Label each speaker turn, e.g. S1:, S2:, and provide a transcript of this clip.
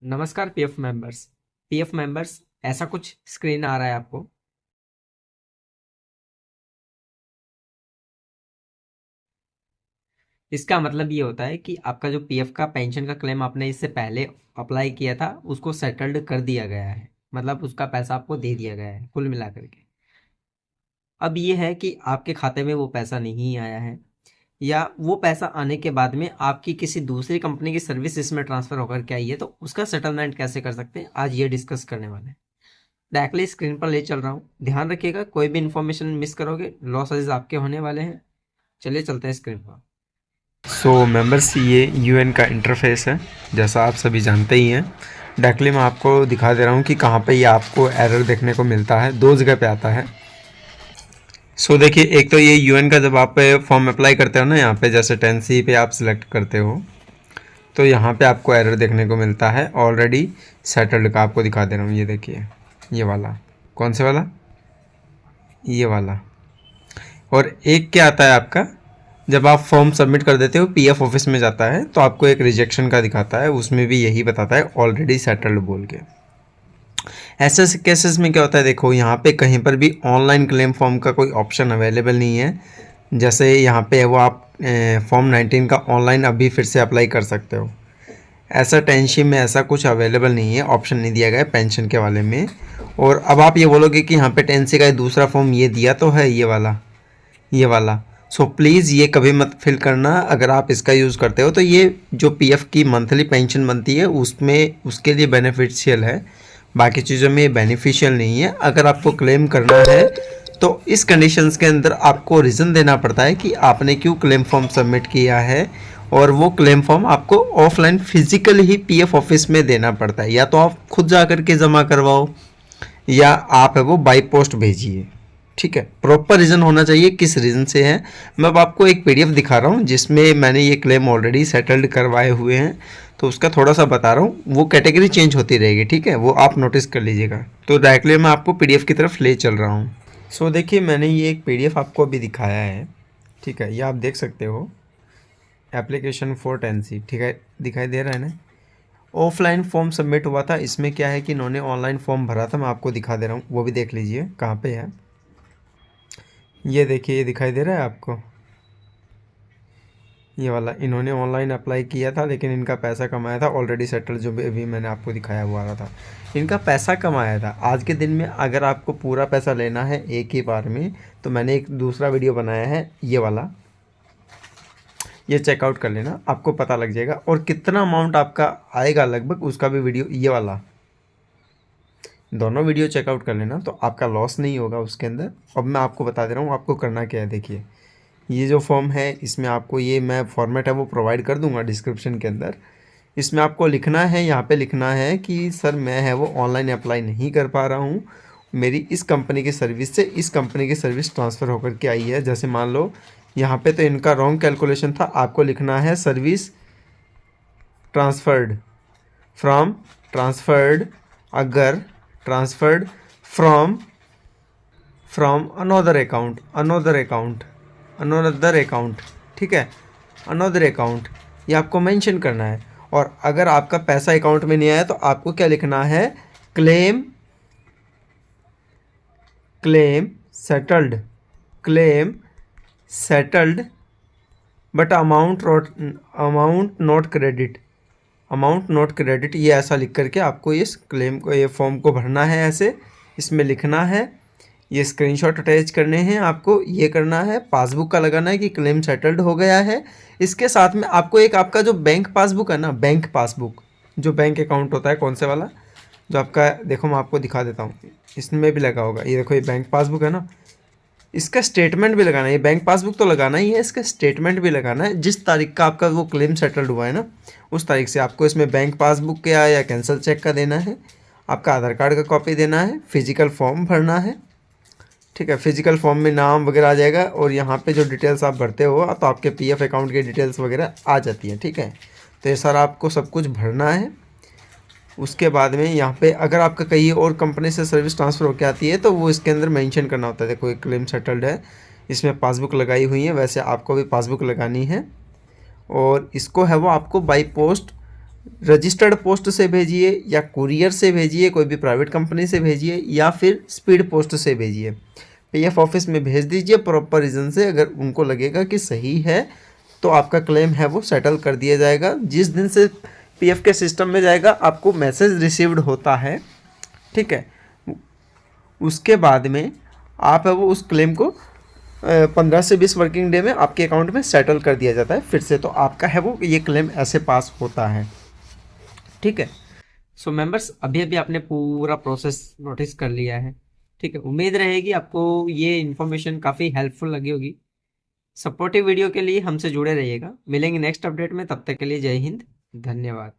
S1: नमस्कार PF members ऐसा कुछ स्क्रीन आ रहा है आपको। इसका मतलब ये होता है कि आपका जो पीएफ का पेंशन का क्लेम आपने इससे पहले अप्लाई किया था उसको सेटल्ड कर दिया गया है, मतलब उसका पैसा आपको दे दिया गया है कुल मिलाकर के। अब ये है कि आपके खाते में वो पैसा नहीं आया है या वो पैसा आने के बाद में आपकी किसी दूसरी कंपनी की सर्विस इसमें ट्रांसफर होकर के आई है, तो उसका सेटलमेंट कैसे कर सकते हैं आज ये डिस्कस करने वाले हैं। डायरेक्टली स्क्रीन पर ले चल रहा हूँ, ध्यान रखिएगा कोई भी इन्फॉर्मेशन मिस करोगे लॉसेज आपके होने वाले हैं। चलिए चलते हैं स्क्रीन पर।
S2: सो मेंबर्स, ये यूएन का इंटरफेस है जैसा आप सभी जानते ही हैं। डायरेक्टली मैं आपको दिखा दे रहा हूँ कि कहाँ पे ये आपको एरर देखने को मिलता है। दो जगह पे आता है। सो देखिए, एक तो ये यूएन का जब आप फॉर्म अप्लाई करते हो ना, यहाँ पे जैसे 10C पे आप सिलेक्ट करते हो तो यहाँ पे आपको एरर देखने को मिलता है ऑलरेडी सेटल्ड का। आपको दिखा दे रहा हूँ, ये देखिए, ये वाला। कौन से वाला? ये वाला। और एक क्या आता है आपका, जब आप फॉर्म सबमिट कर देते हो पीएफ ऑफिस में जाता है तो आपको एक रिजेक्शन का दिखाता है, उसमें भी यही बताता है ऑलरेडी सेटल्ड बोल के। ऐसे केसेस में क्या होता है, देखो यहाँ पे कहीं पर भी ऑनलाइन क्लेम फॉर्म का कोई ऑप्शन अवेलेबल नहीं है। जैसे यहाँ पे है वो, आप फॉर्म 19 का ऑनलाइन अभी फिर से अप्लाई कर सकते हो। ऐसा टेंशिप में ऐसा कुछ अवेलेबल नहीं है, ऑप्शन नहीं दिया गया है पेंशन के वाले में। और अब आप ये बोलोगे कि यहाँ पे 10C का दूसरा फॉर्म ये दिया तो है, ये वाला। सो प्लीज़ ये कभी मत फिल करना। अगर आप इसका यूज़ करते हो तो ये जो पीएफ की मंथली पेंशन बनती है उसमें उसके लिए बेनिफिशियल है, बाकी चीज़ों में ये बेनिफिशियल नहीं है। अगर आपको क्लेम करना है तो इस कंडीशंस के अंदर आपको रीज़न देना पड़ता है कि आपने क्यों क्लेम फॉर्म सबमिट किया है, और वो क्लेम फॉर्म आपको ऑफलाइन फिजिकल ही पीएफ ऑफिस में देना पड़ता है। या तो आप खुद जा कर के जमा करवाओ या आप है वो बाई पोस्ट भेजिए। ठीक है, प्रॉपर रीज़न होना चाहिए किस रीज़न से है। मैं अब आपको एक पीडीएफ दिखा रहा हूँ जिसमें मैंने ये क्लेम ऑलरेडी सेटल्ड करवाए हुए हैं, तो उसका थोड़ा सा बता रहा हूँ। वो कैटेगरी चेंज होती रहेगी, ठीक है, वो आप नोटिस कर लीजिएगा। तो डायरेक्टली मैं आपको पीडीएफ की तरफ ले चल रहा हूँ। सो देखिए, मैंने ये एक पीडीएफ आपको अभी दिखाया है, ठीक है, ये आप देख सकते हो, एप्लीकेशन फॉर 10C, ठीक है, दिखाई दे रहा है ना। ऑफलाइन फॉर्म सबमिट हुआ था, इसमें क्या है कि इन्होंने ऑनलाइन फॉर्म भरा था। मैं आपको दिखा दे रहा हूँ, वो भी देख लीजिए कहाँ पे है। ये देखिए, ये दिखाई दे रहा है आपको, ये वाला। इन्होंने ऑनलाइन अप्लाई किया था लेकिन इनका पैसा कमाया था ऑलरेडी सेटल, जो भी अभी मैंने आपको दिखाया हुआ रहा था। इनका पैसा कमाया था। आज के दिन में अगर आपको पूरा पैसा लेना है एक ही बार में, तो मैंने एक दूसरा वीडियो बनाया है, ये वाला, ये चेकआउट कर लेना, आपको पता लग जाएगा। और कितना अमाउंट आपका आएगा लगभग, उसका भी वीडियो, ये वाला, दोनों वीडियो चेकआउट कर लेना, तो आपका लॉस नहीं होगा उसके अंदर। अब मैं आपको बता दे रहा हूँ आपको करना क्या है। देखिए, ये जो फॉर्म है इसमें आपको, ये मैं फॉर्मेट है वो प्रोवाइड कर दूंगा डिस्क्रिप्शन के अंदर। इसमें आपको लिखना है, यहाँ पे लिखना है कि सर मैं है वो ऑनलाइन अप्लाई नहीं कर पा रहा हूँ, मेरी इस कंपनी की सर्विस से इस कंपनी की सर्विस ट्रांसफ़र होकर के आई है। जैसे मान लो यहाँ पे तो इनका रॉन्ग कैलकुलेशन था, आपको लिखना है सर्विस ट्रांसफर्ड फ्रॉम, ट्रांसफर्ड, अगर transferred from, from another account, another account, ठीक है, अनोदर अकाउंट, ये आपको मेंशन करना है। और अगर आपका पैसा अकाउंट में नहीं आया तो आपको क्या लिखना है, claim, claim settled, claim settled but amount not credit, amount not credit, ये ऐसा लिख करके आपको इस क्लेम को, ये फॉर्म को भरना है। ऐसे इसमें लिखना है, ये स्क्रीनशॉट अटैच करने हैं आपको, ये करना है, पासबुक का लगाना है कि क्लेम सेटल्ड हो गया है। इसके साथ में आपको एक आपका जो बैंक पासबुक है ना, बैंक पासबुक, जो बैंक अकाउंट होता है, कौन से वाला, जो आपका, देखो मैं आपको दिखा देता हूँ, इसमें भी लगा होगा, ये देखो, ये बैंक पासबुक है ना, इसका स्टेटमेंट भी लगाना है। ये बैंक पासबुक तो लगाना ही है, इसका स्टेटमेंट भी लगाना है। जिस तारीख का आपका वो क्लेम सेटल्ड हुआ है ना, उस तारीख से आपको इसमें बैंक पासबुक का या कैंसिल चेक का देना है, आपका आधार कार्ड का कॉपी देना है, फिजिकल फॉर्म भरना है, ठीक है। फिजिकल फॉर्म में नाम वगैरह आ जाएगा, और यहाँ पे जो डिटेल्स आप भरते हो तो आपके पीएफ अकाउंट की डिटेल्स वगैरह आ जाती हैं, ठीक है। तो ये सारा आपको सब कुछ भरना है। उसके बाद में यहाँ पे अगर आपका कहीं और कंपनी से सर्विस ट्रांसफ़र होकर आती है तो वो इसके अंदर मेंशन करना होता है। देखो, एक क्लेम सेटल्ड है, इसमें पासबुक लगाई हुई है, वैसे आपको भी पासबुक लगानी है। और इसको है वो आपको बाई पोस्ट रजिस्टर्ड पोस्ट से भेजिए या कुरियर से भेजिए, कोई भी प्राइवेट कंपनी से भेजिए या फिर स्पीड पोस्ट से भेजिए। पीएफ ऑफिस में भेज दीजिए प्रॉपर रीज़न से। अगर उनको लगेगा कि सही है तो आपका क्लेम है वो सेटल कर दिया जाएगा। जिस दिन से पीएफ के सिस्टम में जाएगा आपको मैसेज रिसीव्ड होता है, ठीक है, उसके बाद में आप है वो उस क्लेम को 15 से 20 वर्किंग डे में आपके अकाउंट में सेटल कर दिया जाता है फिर से। तो आपका है वो ये क्लेम ऐसे पास होता है, ठीक है।
S1: सो मेंबर्स, अभी अभी आपने पूरा प्रोसेस नोटिस कर लिया है, ठीक है। उम्मीद रहेगी आपको ये इन्फॉर्मेशन काफ़ी हेल्पफुल लगी होगी। सपोर्टिव वीडियो के लिए हमसे जुड़े रहिएगा। मिलेंगे नेक्स्ट अपडेट में, तब तक के लिए जय हिंद, धन्यवाद।